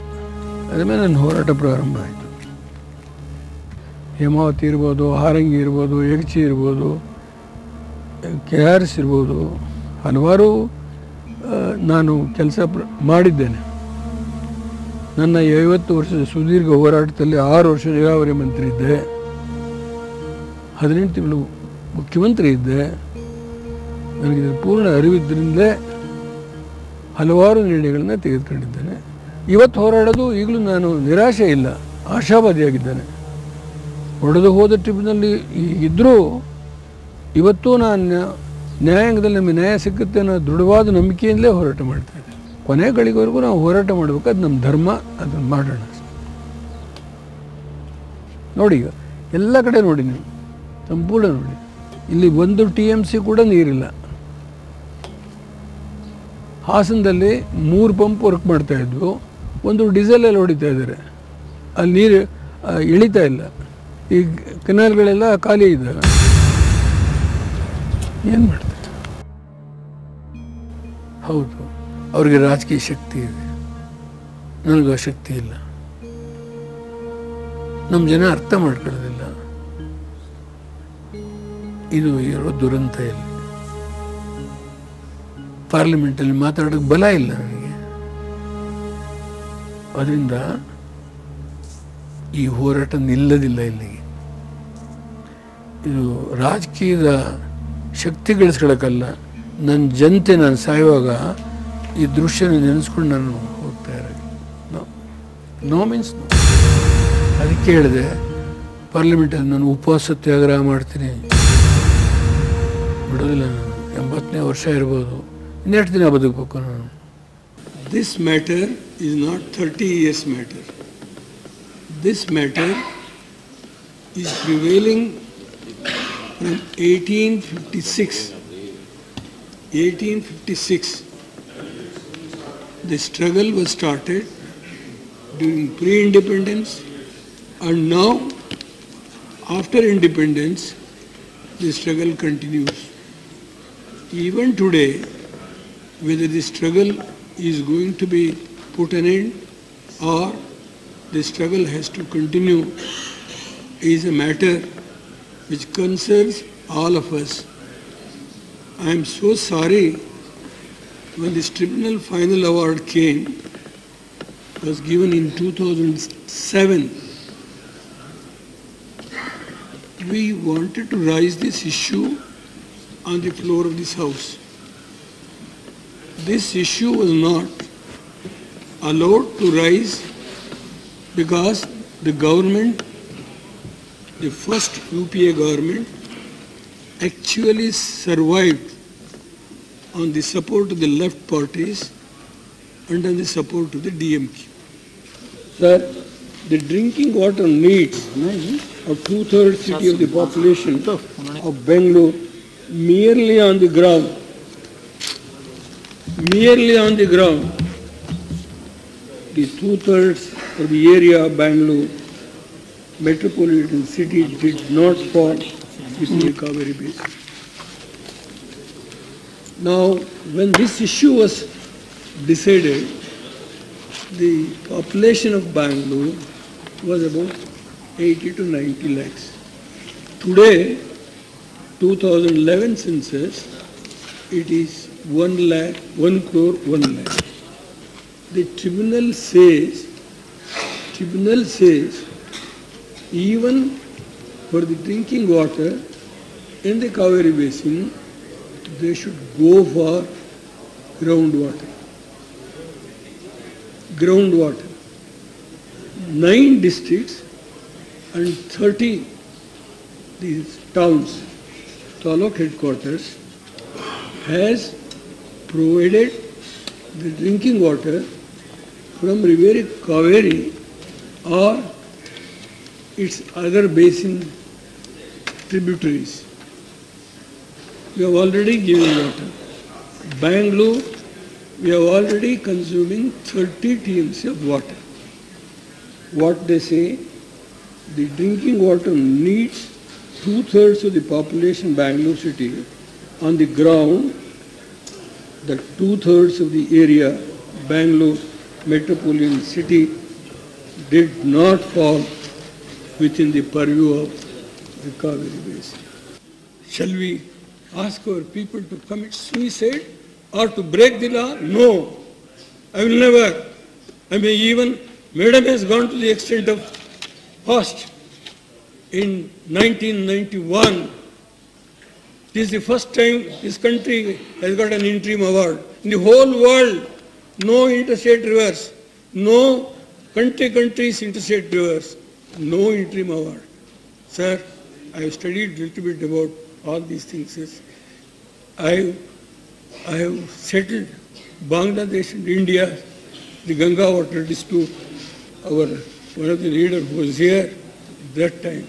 ಅದ್ರ ಮೇಲೆ ನನ್ನ ಹೋರಾಟ ಪ್ರಾರಂಭ ಆಯಿತು. ಹೇಮಾವತಿ ಇರ್ಬೋದು, ಹಾರಂಗಿ ಇರ್ಬೋದು, ಯಗಚಿ ಇರ್ಬೋದು, KRS ಇರ್ಬೋದು, ಹಲವಾರು ನಾನು ಕೆಲಸ ಮಾಡಿದ್ದೇನೆ. ನನ್ನ 50 ವರ್ಷದ ಸುದೀರ್ಘ ಹೋರಾಟದಲ್ಲಿ 6 ವರ್ಷ ನೀರಾವರಿ ಮಂತ್ರಿ ಇದ್ದೆ, 18 ತಿಂಗಳು ಮುಖ್ಯಮಂತ್ರಿ ಇದ್ದೆ. ನನಗೆ ಪೂರ್ಣ ಅರಿವಿದ್ದರಿಂದಲೇ ಹಲವಾರು ನಿರ್ಣಯಗಳನ್ನು ತೆಗೆದುಕೊಂಡಿದ್ದೇನೆ. ಇವತ್ತು ಹೋರಾಡೋದು ಈಗಲೂ ನಾನು ನಿರಾಶೆ ಇಲ್ಲ, ಆಶಾವಾದಿಯಾಗಿದ್ದೇನೆ. ಹೊಡೆದು ಹೋದ ಟ್ರಿಬ್ಯುನಲ್ಲಿ ಇದ್ದರೂ ಇವತ್ತು ನಾನು ನ್ಯಾಯಾಂಗದಲ್ಲಿ ನಮಗೆ ನ್ಯಾಯ ಸಿಗುತ್ತೆ ಅನ್ನೋ ದೃಢವಾದ ನಂಬಿಕೆಯಿಂದಲೇ ಹೋರಾಟ ಮಾಡ್ತಾ ಇದ್ದೇನೆ. ಕೊನೆ ಗಳಿಗೆವರೆಗೂ ನಾವು ಹೋರಾಟ ಮಾಡಬೇಕು, ಅದು ನಮ್ಮ ಧರ್ಮ, ಅದನ್ನು ಮಾಡೋಣ. ನೋಡಿ, ಈಗ ಎಲ್ಲ ಕಡೆ ನೋಡಿ, ನೀವು ಸಂಪೂರ್ಣ ನೋಡಿ, ಇಲ್ಲಿ 1 TMC ಕೂಡ ನೀರಿಲ್ಲ. ಹಾಸನದಲ್ಲಿ 3 ಪಂಪ್ ವರ್ಕ್ ಮಾಡ್ತಾ ಇದ್ವು, ಒಂದು ಡೀಸೆಲಲ್ಲಿ ಹೊಡಿತಾ ಇದ್ದಾರೆ, ಅಲ್ಲಿ ನೀರು ಇಳಿತಾ ಇಲ್ಲ. ಈ ಕೆನಾಲ್ಗಳೆಲ್ಲ ಖಾಲಿ ಇದ್ದಾವೆ, ಏನು ಮಾಡ್ತಾರೆ? ಹೌದು, ಅವ್ರಿಗೆ ರಾಜಕೀಯ ಶಕ್ತಿ ಇದೆ, ನನಗೂ ಆ ಶಕ್ತಿ ಇಲ್ಲ. ನಮ್ಮ ಜನ ಅರ್ಥ ಮಾಡ್ಕೊಳ್ಳೋದಿಲ್ಲ. ಇದು ಇರೋ ದುರಂತ ಇಲ್ಲಿ. ಪಾರ್ಲಿಮೆಂಟಲ್ಲಿ ಮಾತಾಡೋಕ್ಕೆ ಬಲ ಇಲ್ಲ ನನಗೆ. ಅದರಿಂದ ಈ ಹೋರಾಟ ನಿಲ್ಲದಿಲ್ಲ ಇಲ್ಲಿಗೆ. ಇದು ರಾಜಕೀಯದ ಶಕ್ತಿ ಗಳಿಸ್ಕೊಳ್ಳೋಕ್ಕಲ್ಲ. ನನ್ನ ಜನತೆ ನಾನು ಸಾಯುವಾಗ ಈ ದೃಶ್ಯನ ನೆನೆಸ್ಕೊಂಡು ನಾನು ಹೋಗ್ತಾ ಇರೋದು. No means no. ಅದಕ್ಕೆ ಹೇಳಿದೆ, ಪಾರ್ಲಿಮೆಂಟಲ್ಲಿ ನಾನು ಉಪವಾಸ ಸತ್ಯಾಗ್ರಹ ಮಾಡ್ತೀನಿ, ಬಿಡೋದಿಲ್ಲ. ನಾನು 80ನೇ ವರ್ಷ ಇರ್ಬೋದು, ಇನ್ನೆಷ್ಟು ದಿನ ಬದುಕಬೇಕು ನಾನು. This matter is not 30 years matter. This matter is prevailing from 1856. 1856. The struggle was started during pre-independence, and now after independence the struggle continues. Even today, whether the struggle is going to be put an end or the struggle has to continue is a matter which concerns all of us. I am so sorry when this tribunal final award came, was given in 2007. We wanted to raise this issue on the floor of this house. This issue was not allowed to rise because the government, the first UPA government, actually survived on the support of the left parties and on the support of the DMK. Sir, the drinking water needs of 2/3 city of the population of Bangalore merely on the ground, the 2/3 of the area of Bangalore metropolitan city did not fall within the Kaveri Basin. Now, when this issue was decided, the population of Bangalore was about 80 to 90 lakhs. Today, 2011 census, it is 1 crore 1 lakh. The tribunal says even for the drinking water in the Kaveri Basin, they should go for groundwater. 9 districts and 30 these towns, taluk headquarters, has provided the drinking water from River Kaveri or its other basin tributaries. We have already given water. Bangalore, we are already consuming 30 TMC of water. What they say, the drinking water needs 2/3 of the population Bangalore city on the ground. That 2/3 of the area Bangalore metropolitan city did not fall within the purview of the Kaveri Basin. Shall we ask our people to commit suicide or to break the law? No. I will never. I mean, even Madam has gone to the extent of fast. In 1991, this is the first time this country has got an interim award. In the whole world, no interstate rivers, no countries interstate rivers, no interim award. Sir, I have studied a little bit about all these things. I have settled Bangladesh and India, the Ganga water dispute. One of the leaders who was here at that time.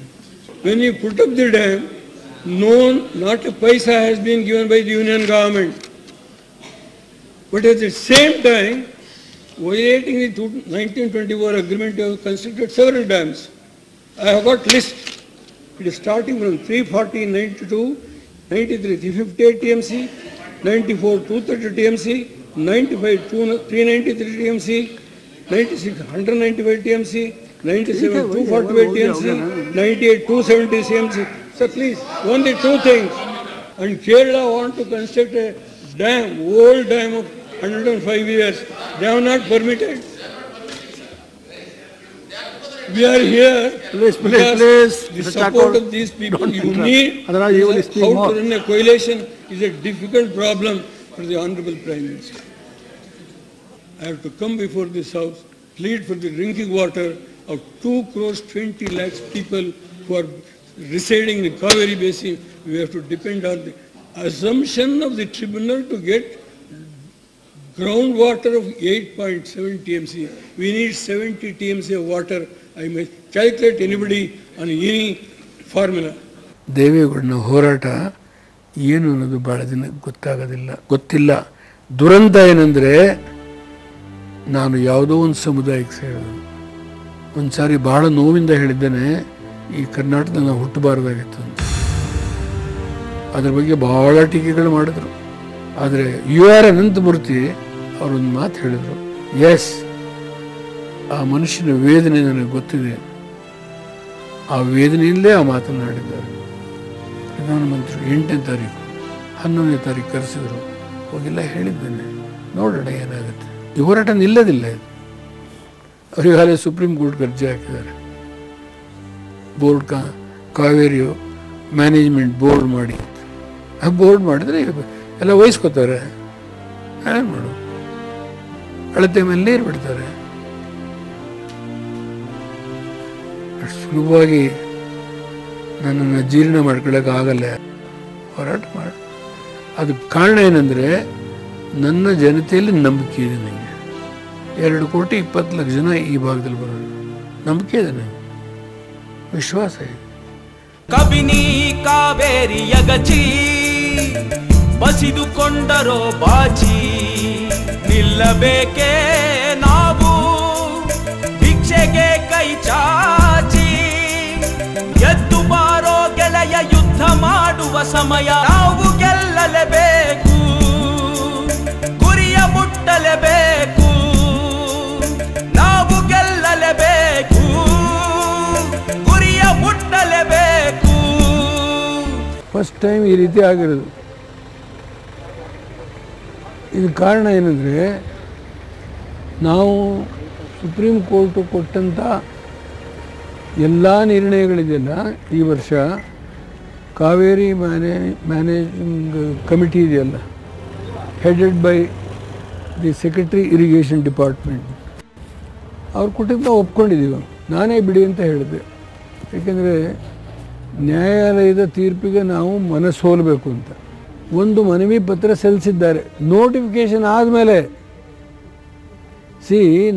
When we put up the dam, not a paisa has been given by the union government. But at the same time, violating the 1924 agreement, we have constructed several dams. I have got list. It is starting from 340 in 92, 93 358 TMC, 94 230 TMC, 95 393 TMC, 96 195 TMC, 97 248 TMC, 98 270 TMC. So please, only two things. And Kerala want to construct a dam, old dam of 105 years. They have not permitted. We are here because the support of these people you need. How to run a coalition is a difficult problem for the Honorable Prime Minister. I have to come before this House, plead for the drinking water of 2 crores 20 lakhs people who are residing in the Kaveri Basin. We have to depend on the assumption of the tribunal to get groundwater of 8.7 TMC. We need 70 TMC of water. I may calculate anybody on any formula. ದೇವೇಗೌಡನ ಹೋರಾಟ ಏನು ಅನ್ನೋದು ಭಾಳ ದಿನ ಗೊತ್ತಿಲ್ಲ. ದುರಂತ ಏನಂದರೆ, ನಾನು ಯಾವುದೋ ಒಂದು ಸಮುದಾಯಕ್ಕೆ ಸೇರಿದ. ಒಂದು ಸಾರಿ ಭಾಳ ನೋವಿಂದ ಹೇಳಿದ್ದೇನೆ, ಈ ಕರ್ನಾಟಕದಲ್ಲಿ ನಾವು ಹುಟ್ಟಬಾರ್ದಾಗಿತ್ತು ಅಂತ. ಅದ್ರ ಬಗ್ಗೆ ಭಾಳ ಟೀಕೆಗಳು ಮಾಡಿದ್ರು. ಆದರೆ ಯು ಆರ್ ಅನಂತಮೂರ್ತಿ ಅವರೊಂದು ಮಾತು ಹೇಳಿದರು. ಎಸ್, ಆ ಮನುಷ್ಯನ ವೇದನೆ ನನಗೆ ಗೊತ್ತಿದೆ. ಆ ವೇದನೆಯಲ್ಲೇ ಆ ಮಾತನಾಡಿದ್ದಾರೆ. ಪ್ರಧಾನಮಂತ್ರಿ 8ನೇ ತಾರೀಕು 11ನೇ ತಾರೀಕು ಕರೆಸಿದ್ರು. ಹೋಗಿಲ್ಲ, ಹೇಳಿದ್ದೇನೆ, ನೋಡೋಣ ಏನಾಗುತ್ತೆ. ಈ ಹೋರಾಟ ನಿಲ್ಲದಿಲ್ಲ. ಇದು ಅವರಿಗಾಗಲೇ ಸುಪ್ರೀಂ ಕೋರ್ಟ್ ಅರ್ಜಿ ಹಾಕಿದ್ದಾರೆ. ಬೋರ್ಡ್ ಕಾವೇರಿ ಮ್ಯಾನೇಜ್ಮೆಂಟ್ ಬೋರ್ಡ್ ಮಾಡಿ. ಆ ಬೋರ್ಡ್ ಮಾಡಿದ್ರೆ ಎಲ್ಲ ವಹಿಸ್ಕೋತಾರೆ. ಏನು ಮಾಡು, ಅಳತೆ ಮೇಲೆ ನೀರು ಬಿಡ್ತಾರೆ. ಅಷ್ಟು ಸುಲಭವಾಗಿ ನನ್ನನ್ನು ಜೀರ್ಣ ಮಾಡ್ಕೊಳ್ಳೋಕೆ ಆಗಲ್ಲ. ಹೋರಾಟ ಮಾಡಿ. ಅದಕ್ಕೆ ಕಾರಣ ಏನಂದರೆ, ನನ್ನ ಜನತೆಯಲ್ಲಿ ನಂಬಿಕೆ ಇದೆ. ನನಗೆ 2,20,00,000 ಜನ ಈ ಭಾಗದಲ್ಲಿ ಬರೋದು ನಂಬಿಕೆ ಇದೆ, ನನಗೆ ವಿಶ್ವಾಸ ಇದೆ. ಕಬಿನಿ ಕಾವೇರಿಯಗಚಿ ಬಸಿದುಕೊಂಡರೋ ಬಾಚಿ, ನಿಲ್ಲಬೇಕೇ ನಾವು ಭಿಕ್ಷೆಗೆ ಕೈ ಚಾಚಿ. ಎದ್ದು ಬಾರೋ ಗೆಳೆಯ, ಯುದ್ಧ ಮಾಡುವ ಸಮಯ. ನಾವು ಗೆಲ್ಲಲೇಬೇಕು, ಗುರಿಯ ಮುಟ್ಟಲೇಬೇಕು. ನಾವು ಗೆಲ್ಲಲೇಬೇಕು, ಗುರಿಯ ಮುಟ್ಟಲೇಬೇಕು. ಫಸ್ಟ್ ಟೈಮ್ ಈ ರೀತಿ ಆಗಿರೋದು. ಇದು ಕಾರಣ ಏನಂದರೆ, ನಾವು ಸುಪ್ರೀಂ ಕೋರ್ಟು ಕೊಟ್ಟಂಥ ಎಲ್ಲ ನಿರ್ಣಯಗಳಿದೆಯಲ್ಲ, ಈ ವರ್ಷ ಕಾವೇರಿ ಮ್ಯಾನೇಜಿಂಗ್ ಕಮಿಟಿ ಇದೆಯಲ್ಲ, headed by the secretary irrigation department, ಅವ್ರು ಕೊಟ್ಟಿದ್ದು ನಾವು ಒಪ್ಕೊಂಡಿದ್ದೀವಿ. ನಾನೇ ಬಿಡಿ ಅಂತ ಹೇಳಿದೆ. ಏಕೆಂದರೆ ನ್ಯಾಯಾಲಯದ ತೀರ್ಪಿಗೆ ನಾವು ಮನಸ್ಸೋಲಬೇಕು ಅಂತ ಒಂದು ಮನವಿ ಪತ್ರ ಸಲ್ಲಿಸಿದ್ದಾರೆ. ನೋಟಿಫಿಕೇಷನ್ ಆದಮೇಲೆ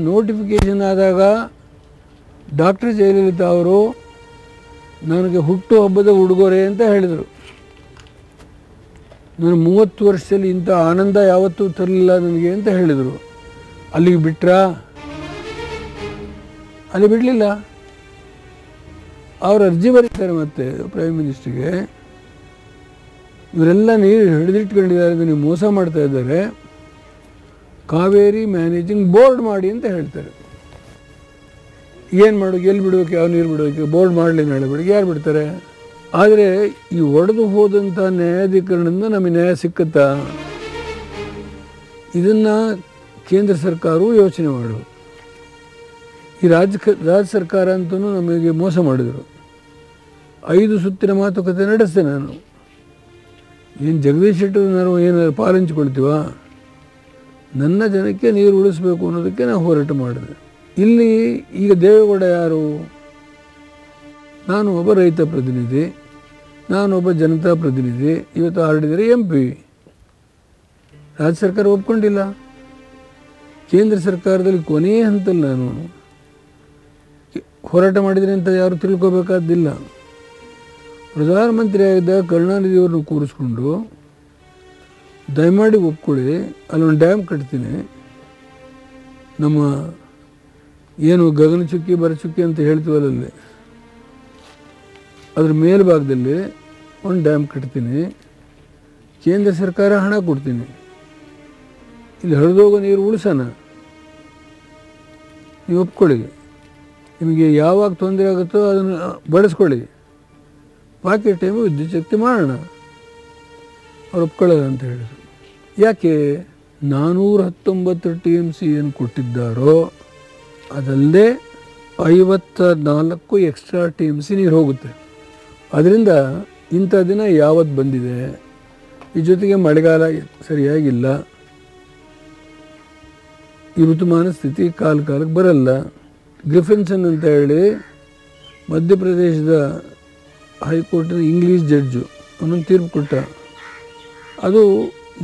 ನೋಟಿಫಿಕೇಷನ್ ಆದಾಗ ಡಾಕ್ಟರ್ ಜಯಲಲಿತಾ ಅವರು ನನಗೆ ಹುಟ್ಟು ಹಬ್ಬದ ಉಡುಗೊರೆ ಅಂತ ಹೇಳಿದರು. ನಾನು 30 ವರ್ಷದಲ್ಲಿ ಇಂಥ ಆನಂದ ಯಾವತ್ತೂ ತರಲಿಲ್ಲ ನನಗೆ ಅಂತ ಹೇಳಿದರು. ಅಲ್ಲಿಗೆ ಬಿಟ್ರಾ? ಅಲ್ಲಿ ಬಿಡಲಿಲ್ಲ. ಅವರು ಅರ್ಜಿ ಬರೀತಾರೆ ಮತ್ತೆ ಪ್ರೈಮ್ ಮಿನಿಸ್ಟ್ರಿಗೆ, ಇವರೆಲ್ಲ ನೀರು ಹಿಡಿದಿಟ್ಕೊಂಡಿದ್ದಾರೆ, ನೀವು ಮೋಸ ಮಾಡ್ತಾ ಇದ್ದಾರೆ, ಕಾವೇರಿ ಮ್ಯಾನೇಜಿಂಗ್ ಬೋರ್ಡ್ ಮಾಡಿ ಅಂತ ಹೇಳ್ತಾರೆ. ಏನು ಮಾಡೋದು, ಎಲ್ಲಿ ಬಿಡಬೇಕು, ಯಾವ ನೀರು ಬಿಡಬೇಕು, ಬೋರ್ಡ್ ಮಾಡಲಿ, ನಾಳೆ ಬೆಳಿಗ್ಗೆ ಯಾರು ಬಿಡ್ತಾರೆ? ಆದರೆ ಈ ಒಡೆದು ಹೋದಂಥ ನ್ಯಾಯಾಧಿಕರಣದಿಂದ ನಮಗೆ ನ್ಯಾಯ ಸಿಕ್ಕತ್ತಾ? ಇದನ್ನು ಕೇಂದ್ರ ಸರ್ಕಾರವೂ ಯೋಚನೆ ಮಾಡೋದು. ಈ ರಾಜ್ಯ ಸರ್ಕಾರ ಅಂತೂ ನಮಗೆ ಮೋಸ ಮಾಡಿದರು. 5 ಸುತ್ತಿನ ಮಾತುಕತೆ ನಡೆಸಿದೆ ನಾನು. ಏನು ಜಗದೀಶ್ ಶೆಟ್ಟರ್ ನಾವು ಏನಾದ್ರು ಪಾಲಿಂಚಿಕೊಳ್ತೀವ? ನನ್ನ ಜನಕ್ಕೆ ನೀರು ಉಳಿಸ್ಬೇಕು ಅನ್ನೋದಕ್ಕೆ ನಾವು ಹೋರಾಟ ಮಾಡಿದೆ. ಇಲ್ಲಿ ಈಗ ದೇವೇಗೌಡ ಯಾರು? ನಾನು ಒಬ್ಬ ರೈತ ಪ್ರತಿನಿಧಿ, ನಾನೊಬ್ಬ ಜನತಾ ಪ್ರತಿನಿಧಿ. ಇವತ್ತು ಆರ್ಡಿದರೆ MP. ರಾಜ್ಯ ಸರ್ಕಾರ ಒಪ್ಕೊಂಡಿಲ್ಲ. ಕೇಂದ್ರ ಸರ್ಕಾರದಲ್ಲಿ ಕೊನೆಯ ಹಂತಲ್ಲಿ ನಾನು ಹೋರಾಟ ಮಾಡಿದರೆ ಅಂತ ಯಾರು ತಿಳ್ಕೋಬೇಕಾದ್ದಿಲ್ಲ. ಪ್ರಧಾನಮಂತ್ರಿ ಆಗಿದ್ದಾಗ ಕರುಣಾನಿಧಿಯವ್ರನ್ನ ಕೂರಿಸ್ಕೊಂಡು ದಯಮಾಡಿ ಒಪ್ಕೊಳ್ಳಿ, ಅಲ್ಲೊಂದು ಡ್ಯಾಮ್ ಕಟ್ತೀನಿ, ನಮ್ಮ ಏನು ಗಗನಚುಕ್ಕಿ ಬರಚುಕ್ಕಿ ಅಂತ ಹೇಳ್ತೀವಲ್ಲಲ್ಲಿ ಅದ್ರ ಮೇಲ್ಭಾಗದಲ್ಲಿ ಒಂದು ಡ್ಯಾಮ್ ಕಟ್ತೀನಿ, ಕೇಂದ್ರ ಸರ್ಕಾರ ಹಣ ಕೊಡ್ತೀನಿ, ಇಲ್ಲಿ ಹರಿದೋಗೋ ನೀರು ಉಳಿಸೋಣ, ನೀವು ಒಪ್ಕೊಳ್ಳಿ, ನಿಮಗೆ ಯಾವಾಗ ತೊಂದರೆ ಆಗುತ್ತೋ ಅದನ್ನು ಬಳಸ್ಕೊಳ್ಳಿ, ಬಾಕಿ ಟೈಮು ವಿದ್ಯುತ್ ಶಕ್ತಿ ಮಾಡೋಣ. ಅವ್ರು ಒಪ್ಕೊಳ್ಳೋದು ಅಂತ ಹೇಳಿದ್ರು. ಯಾಕೆ? 419 TMC ಏನು ಕೊಟ್ಟಿದ್ದಾರೋ ಅದಲ್ಲದೆ 54 ಎಕ್ಸ್ಟ್ರಾ TMC ನೀರು ಹೋಗುತ್ತೆ. ಅದರಿಂದ ಇಂಥ ದಿನ ಯಾವತ್ತು ಬಂದಿದೆ, ಈ ಜೊತೆಗೆ ಮಳೆಗಾಲ ಸರಿಯಾಗಿಲ್ಲ, ಈ ಋತುಮಾನ ಸ್ಥಿತಿ ಕಾಲಕ್ಕೆ ಬರಲ್ಲ. ಗ್ರಿಫಿನ್ಸನ್ ಅಂತ ಹೇಳಿ ಮಧ್ಯಪ್ರದೇಶದ ಹೈಕೋರ್ಟಿನ ಇಂಗ್ಲೀಷ್ ಜಡ್ಜು ಅವನೊಂದು ತೀರ್ಪು ಕೊಟ್ಟ. ಅದು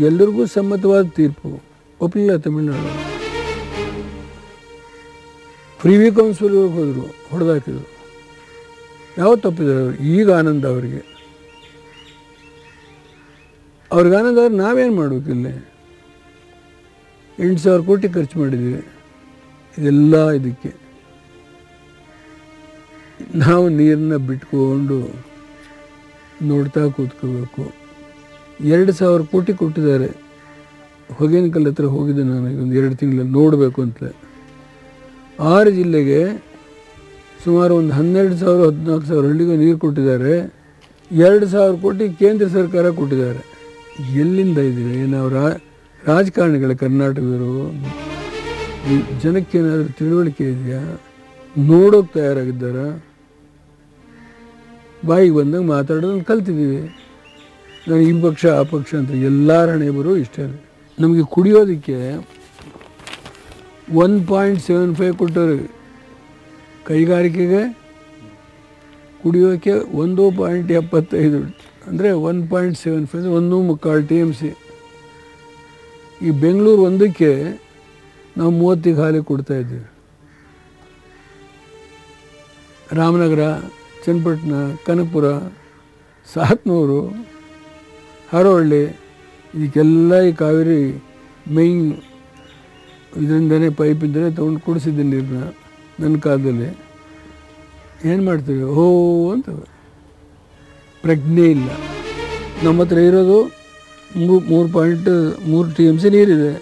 ಎಲ್ಲರಿಗೂ ಸಮ್ಮತವಾದ ತೀರ್ಪು. ಒಪ್ಪಲಿಲ್ಲ ತಮಿಳುನಾಡು. ಪ್ರಿವಿ ಕೌನ್ಸಿಲ್ ಹೋದರು, ಹೊಡೆದಾಕಿದ್ರು. ಯಾವ ತಪ್ಪಿದ್ದಾರೆ ಅವರು? ಈಗ ಆನಂದ ಅವರಿಗೆ ಆನಂದ ಅವ್ರು ನಾವೇನು ಮಾಡಬೇಕು? ಇಲ್ಲಿ 8,000 ಕೋಟಿ ಖರ್ಚು ಮಾಡಿದ್ದೀವಿ. ಇದೆಲ್ಲ ಇದಕ್ಕೆ ನಾವು ನೀರನ್ನ ಬಿಟ್ಕೊಂಡು ನೋಡ್ತಾ ಕೂತ್ಕೋಬೇಕು. 2,000 ಕೋಟಿ ಕೊಟ್ಟಿದ್ದಾರೆ. ಹೊಗೇನಕಲ್ ಹತ್ರ ಹೋಗಿದ್ದೆ ನಾನು ಒಂದು 2 ತಿಂಗಳಲ್ಲಿ ನೋಡಬೇಕು ಅಂತ. 6 ಜಿಲ್ಲೆಗೆ ಸುಮಾರು ಒಂದು 12,000-14,000 ಹಳ್ಳಿಗೆ ನೀರು ಕೊಟ್ಟಿದ್ದಾರೆ. 2,000 ಕೋಟಿ ಕೇಂದ್ರ ಸರ್ಕಾರ ಕೊಟ್ಟಿದ್ದಾರೆ. ಎಲ್ಲಿಂದ ಇದ್ದೀವಿ ನಾವು? ರಾಜಕಾರಣಿಗಳ ಕರ್ನಾಟಕದವರು ಜನಕ್ಕೇನಾದರೂ ತಿಳುವಳಿಕೆ ಇದೆಯಾ? ನೋಡೋಕೆ ತಯಾರಾಗಿದ್ದಾರ? ಬಾಯಿಗೆ ಬಂದಾಗ ಮಾತಾಡೋದನ್ನು ಕಲ್ತಿದ್ದೀವಿ. ನಾನು ಈ ಪಕ್ಷ ಆ ಪಕ್ಷ ಅಂತ ಎಲ್ಲರ ಹಣೆ ಬರೋ ಇಷ್ಟೇ. ನಮಗೆ ಕುಡಿಯೋದಕ್ಕೆ 1.75 ಕೊಟ್ಟರು. ಕೈಗಾರಿಕೆಗೆ ಕುಡಿಯೋಕ್ಕೆ 1.75 ಅಂದರೆ 1.75 1.25 TMC. ಈ ಬೆಂಗಳೂರು ಒಂದಕ್ಕೆ ನಾವು 30 ಖಾಲಿ ಕೊಡ್ತಾಯಿದ್ದೀವಿ. ರಾಮನಗರ, ಚನ್ನಪಟ್ಟಣ, ಕನಕಪುರ, ಸಾತ್ನೂರು, ಹರೋಹಳ್ಳಿ ಇದಕ್ಕೆಲ್ಲ ಈ ಕಾವೇರಿ ಮೈನ್ ಇದರಿಂದನೇ ಪೈಪಿಂದನೇ ತೊಗೊಂಡು ಕುಡಿಸಿದ್ದೀನಿ ನೀರನ್ನ ನನ್ನ ಕಾಲದಲ್ಲಿ. ಏನು ಮಾಡ್ತೀವಿ? ಹೋ ಅಂತ ಪ್ರಜ್ಞೆ ಇಲ್ಲ. ನಮ್ಮ ಹತ್ರ ಇರೋದು 3.3 TMC ನೀರಿದೆ.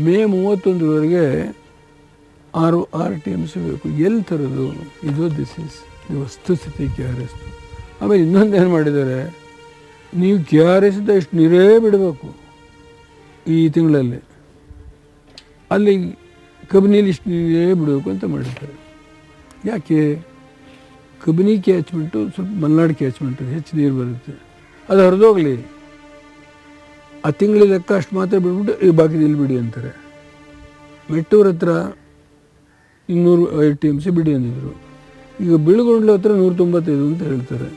ಮೇ 31ವರೆಗೆ 6 TMC ಬೇಕು. ಎಲ್ಲಿ ತರೋದು? ಇದು ವಸ್ತುಸ್ಥಿತಿ KRS. ಆಮೇಲೆ ಇನ್ನೊಂದೇನು ಮಾಡಿದ್ದಾರೆ, ನೀವು KRS ಇಷ್ಟು ನೀರೇ ಬಿಡಬೇಕು ಈ ತಿಂಗಳಲ್ಲಿ, ಅಲ್ಲಿ ಕಬಿನಿಲಿ ಇಷ್ಟು ನೀರೇ ಬಿಡಬೇಕು ಅಂತ ಮಾಡಿದ್ದಾರೆ. ಯಾಕೆ? ಕಬಿನಿ ಕ್ಯಾಚ್ಮೆಂಟು ಸ್ವಲ್ಪ ಮಲೆನಾಡು ಕ್ಯಾಚ್ಮೆಂಟು ಹೆಚ್ಚು ನೀರು ಬರುತ್ತೆ, ಅದು ಹರಿದೋಗಲಿ, ಆ ತಿಂಗಳ ಲೆಕ್ಕ ಅಷ್ಟು ಮಾತ್ರ ಬಿಟ್ಬಿಟ್ಟು ಈ ಬಾಕಿ ಇಲ್ಲಿ ಬಿಡಿ ಅಂತಾರೆ. ಮೆಟ್ಟೂರು ಹತ್ರ 205 TMC ಬಿಡಿ ಅಂದಿದ್ರು. ಈಗ ಬಿಳುಗೊಂಡ್ಲು ಹತ್ರ 195 ಅಂತ ಹೇಳ್ತಾರೆ.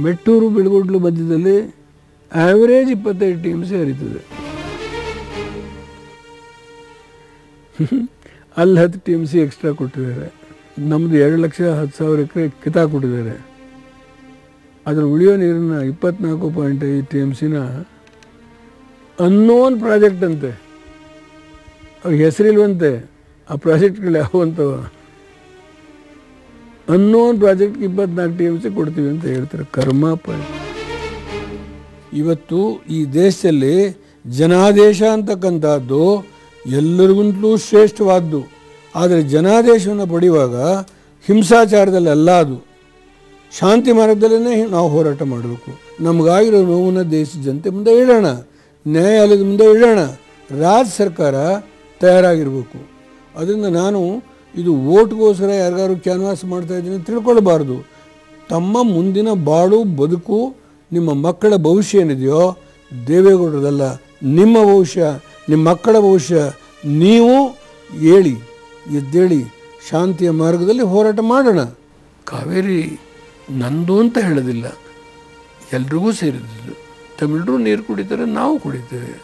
ಮೆಟ್ಟೂರು ಬಿಳುಗೊಂಡ್ಲು ಮಧ್ಯದಲ್ಲಿ ಆ್ಯಾವ್ರೇಜ್ 25 TMC ಹರಿತದೆ. ಅಲ್ಲಿ 10 TMC ಎಕ್ಸ್ಟ್ರಾ ಕೊಟ್ಟಿದ್ದಾರೆ. ನಮ್ಮದು 2,10,000 ಎಕರೆ ಕಿತಾ ಕೊಟ್ಟಿದ್ದಾರೆ. ಅದರ ಉಳಿಯೋ ನೀರನ್ನು 24.5 TMCನ ಅನ್ನೋನ್ ಪ್ರಾಜೆಕ್ಟ್ ಅಂತೆ, ಅವ್ರಿಗೆ ಹೆಸರಿಲ್ವಂತೆ. ಆ ಪ್ರಾಜೆಕ್ಟ್ಗಳು ಯಾವ ಅಂತವ? ಅನ್ನೋನ್ ಪ್ರಾಜೆಕ್ಟ್ಗೆ 24 TMC ಕೊಡ್ತೀವಿ ಅಂತ ಹೇಳ್ತಾರೆ. ಕರ್ಮಪ್ಪ. ಇವತ್ತು ಈ ದೇಶದಲ್ಲಿ ಜನಾದೇಶ ಅಂತಕ್ಕಂಥದ್ದು ಎಲ್ಲರಿಗಿಂತಲೂ ಶ್ರೇಷ್ಠವಾದ್ದು. ಆದರೆ ಜನಾದೇಶವನ್ನು ಪಡೆಯುವಾಗ ಹಿಂಸಾಚಾರದಲ್ಲಿ ಅಲ್ಲ, ಅದು ಶಾಂತಿ ಮಾರ್ಗದಲ್ಲೇ ನಾವು ಹೋರಾಟ ಮಾಡಬೇಕು. ನಮಗಾಗಿರೋ ನೋವನ್ನು ದೇಶದ ಜನತೆ ಮುಂದೆ ಇಡೋಣ, ನ್ಯಾಯಾಲಯದ ಮುಂದೆ ಇಡೋಣ. ರಾಜ್ಯ ಸರ್ಕಾರ ತಯಾರಾಗಿರಬೇಕು. ಅದರಿಂದ ನಾನು ಇದು ಓಟ್ಗೋಸ್ಕರ ಯಾರಿಗಾರು ಕ್ಯಾನ್ವಾಸ್ ಮಾಡ್ತಾ ಇದ್ದೀನಿ ತಿಳ್ಕೊಳ್ಬಾರ್ದು. ತಮ್ಮ ಮುಂದಿನ ಬಾಳು ಬದುಕು, ನಿಮ್ಮ ಮಕ್ಕಳ ಭವಿಷ್ಯ ಏನಿದೆಯೋ ದೇವೇಗೌಡರದಲ್ಲ, ನಿಮ್ಮ ಭವಿಷ್ಯ, ನಿಮ್ಮ ಮಕ್ಕಳ ಭವಿಷ್ಯ. ನೀವು ಹೇಳಿ, ಎದ್ದೇಳಿ, ಶಾಂತಿಯ ಮಾರ್ಗದಲ್ಲಿ ಹೋರಾಟ ಮಾಡೋಣ. ಕಾವೇರಿ ನಂದು ಅಂತ ಹೇಳೋದಿಲ್ಲ, ಎಲ್ರಿಗೂ ಸೇರಿದ್ದು. ತಮಿಳರು ನೀರು ಕುಡಿತಾರೆ, ನಾವು ಕುಡಿತೇವೆ.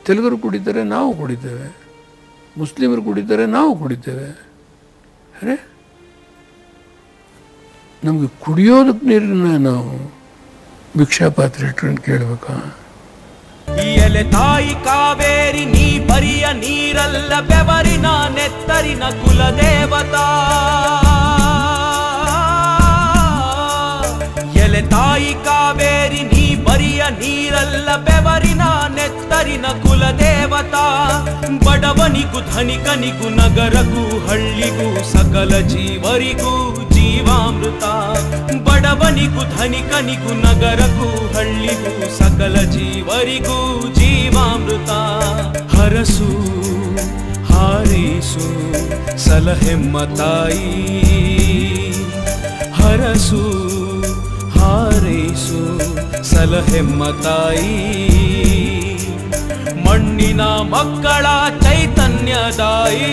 ತೆಲುಗರು ಕುಡಿತಾರೆ, ನಾವು ಕುಡಿತೇವೆ. ಮುಸ್ಲಿಮರು ಕುಡಿತಾರೆ, ನಾವು ಕುಡಿತೇವೆ. ಅರೆ ನಮಗೆ ಕುಡಿಯೋದಕ್ಕೆ ನೀರನ್ನ ನಾವು ಭಿಕ್ಷಾ ಪಾತ್ರೆ ಇಟ್ಕೊಂಡು ಕೇಳಬೇಕಾ? ಎಲೆ ತಾಯಿ ಕಾವೇರಿ ನೀ ಬರಿಯ ನೀರಲ್ಲ, ಬೆವರಿನ ನೆತ್ತರಿನ ಕುಲದೇವತಾ. ಎಲೆ ತಾಯಿ ಕಾವೇರಿ ನೀ ಬರಿಯ ನೀರಲ್ಲ, ಬೆವರಿನ ನೆತ್ತರಿನ ಕುಲದೇವತಾ. ಬಡವನಿಗೂ ಧನಿಕನಿಗೂ ನಗರಗೂ ಹಳ್ಳಿಗೂ ಸಕಲ ಜೀವರಿಗೂ ಜೀವಾಮೃತ. ಬಡವನಿಗೂ ಧನಿಕನಿಗೂ ನಗರಕ್ಕೂ ಹಳ್ಳಿಗೂ ಸಕಲ ಜೀವರಿಗೂ ಜೀವಾಮೃತ. ಹರಸು ಹಾರೈಸು ಸಲಹೆಮ್ಮ ತಾಯಿ, ಹರಸು ಹಾರೈಸು ಸಲಹೆಮ್ಮ ತಾಯಿ. ಮಣ್ಣಿನ ಮಕ್ಕಳ ಚೈತನ್ಯದಾಯಿ.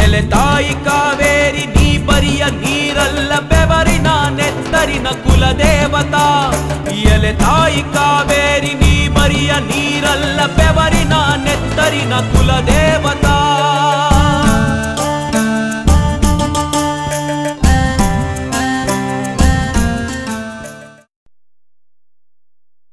ಎಲೆ ತಾಯಿ ಕಾವೇರಿ ನೀ ಬರಿಯ ನೀರಲ್ಲ, ಬೆವರಿನ ನೆತ್ತರಿನ ಕುಲದೇವತಾ. ಎಲೆ ತಾಯಿ ಕಾವೇರಿ ನೀ ಬರಿಯ ನೀರಲ್ಲ, ಬೆವರಿನ ನೆತ್ತರಿನ ಕುಲದೇವತಾ.